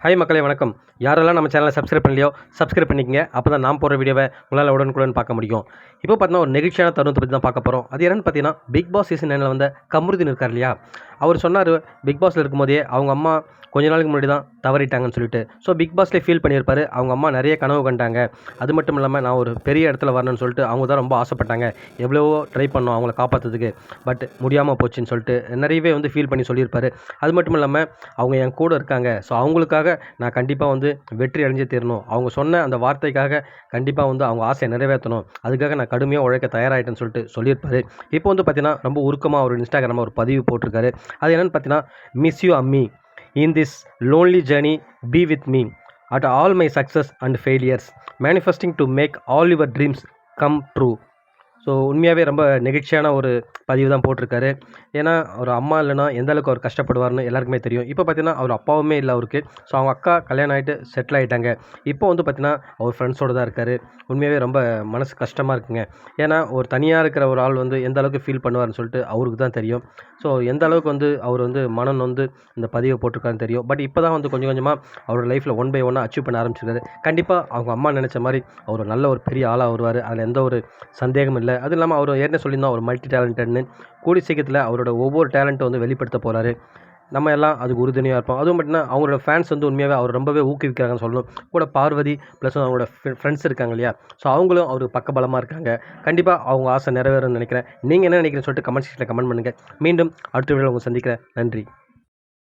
Hi மக்களே வணக்கம். யாரெல்லாம் நம்ம சேனலை சப்ஸ்கிரைப் பண்ணலையோ சப்ஸ்கிரைப் பண்ணிக்கங்க. அப்போ தான் நான் போகிற வீடியோவை உங்களால் உடனுக்குடன் பார்க்க முடியும். இப்போ பார்த்தீங்கன்னா ஒரு நெகிழ்ச்சியான தருணத்தை பற்றி தான் பார்க்க போகிறோம். அது என்னென்னு பார்த்தீங்கன்னா, பிக் பாஸ் சீசன் 9 வந்த கமருதீன் இருக்கார் இல்லையா, அவர் சொன்னார் பிக் பாஸில் இருக்கும்போதே அவங்க அம்மா கொஞ்ச நாளுக்கு முன்னாடி தான் தவறிட்டாங்கன்னு சொல்லிட்டு. ஸோ பிக் பாஸ்லேயே ஃபீல் பண்ணியிருப்பார். அவங்க அம்மா நிறைய கனவு கண்டாங்க. அது மட்டும் இல்லாமல் நான் ஒரு பெரிய இடத்துல வரணும்னு சொல்லிட்டு அவங்க தான் ரொம்ப ஆசைப்பட்டாங்க. எவ்வளவோ ட்ரை பண்ணோம் அவங்கள காப்பாற்றுறதுக்கு, பட் முடியாமல் போச்சுன்னு சொல்லிட்டு நிறையவே ஃபீல் பண்ணி சொல்லியிருப்பார். அது மட்டும் இல்லாமல் அவங்க என் கூட இருக்காங்க, ஸோ அவங்களுக்காக நான் கண்டிப்பாக வெற்றி அடைஞ்சே தீரணும். அவங்க சொன்ன அந்த வார்த்தைக்காக கண்டிப்பாக அவங்க ஆசையை நிறைவேற்றணும். அதுக்காக நான் கடுமையாக உழைக்க தயாராகிட்டேன்னு சொல்லிட்டு சொல்லியிருப்பார். இப்போ பார்த்தீங்கன்னா ரொம்ப உருக்கமாக ஒரு இன்ஸ்டாகிராமில் ஒரு பதிவு போட்டிருக்காரு. அது என்னென்னு பார்த்தீங்கன்னா, மிஸ் யூ அம்மி, in this lonely journey be with me at all my success and failures, manifesting to make all your dreams come true. So உண்மையாகவே ரொம்ப நெகிழ்ச்சியான ஒரு பதிவு தான் போட்டிருக்காரு. ஏன்னா ஒரு அம்மா இல்லைனா எந்த அளவுக்கு அவர் கஷ்டப்படுவார்னு எல்லாருக்குமே தெரியும். இப்போ பார்த்தீங்கன்னா அவர் அப்பாவுமே இல்லை அவருக்கு. ஸோ அவங்க அக்கா கல்யாணம் ஆகிட்டு செட்டில் ஆகிட்டாங்க. இப்போ பார்த்தீங்கன்னா அவர் ஃப்ரெண்ட்ஸோடு தான் இருக்கார். உண்மையாகவே ரொம்ப மனசு கஷ்டமாக இருக்குங்க. ஏன்னா ஒரு தனியாக இருக்கிற ஒரு ஆள் எந்த அளவுக்கு ஃபீல் பண்ணுவார்னு சொல்லிட்டு அவருக்கு தான் தெரியும். ஸோ எந்த அளவுக்கு அவர் மனம் இந்த பதிவை போட்டிருக்காருன்னு தெரியும். பட் இப்போ தான் கொஞ்சம் கொஞ்சமாக அவரோட லைஃப்பில் ஒன் பை ஒன்னாக அச்சீவ் பண்ண ஆரம்பிச்சிருக்காரு. கண்டிப்பாக அவங்க அம்மா நினச்ச மாதிரி அவர் நல்ல ஒரு பெரிய ஆளாக வருவார். அதில் எந்த ஒரு சந்தேகமும் இல்லை. அதுவும் இல்லாமல் அவர் ஏற்கனவே சொல்லியிருந்தோம் அவர் மல்டி டேலண்டட்னு. கூடி சீக்கிரத்தில் அவரோட ஒவ்வொரு டேலண்ட்டை வெளிப்படுத்த போகிறாரு. நம்ம எல்லாம் அதுக்கு உறுதுணையாக இருப்போம். அதுவும் மட்டும்னா அவங்களோட ஃபேன்ஸ் உண்மையாகவே அவர் ரொம்பவே ஊக்குவிக்கிறாங்கன்னு சொல்லணும். கூட பார்வதி ப்ளஸ் அவங்களோட ஃப்ரெண்ட்ஸ் இருக்காங்க இல்லையா, ஸோ அவங்களும் அவருக்கு பக்கபலமாக இருக்காங்க. கண்டிப்பாக அவங்க ஆசை நிறைவேறும்னு நினைக்கிறேன். நீங்கள் என்ன நினைக்கிறேன்னு சொல்லிட்டு கமெண்ட் செக்ஷனில் கமெண்ட் பண்ணுங்கள். மீண்டும் அடுத்த வீடியோவில் உங்களை சந்திக்கிறேன். நன்றி.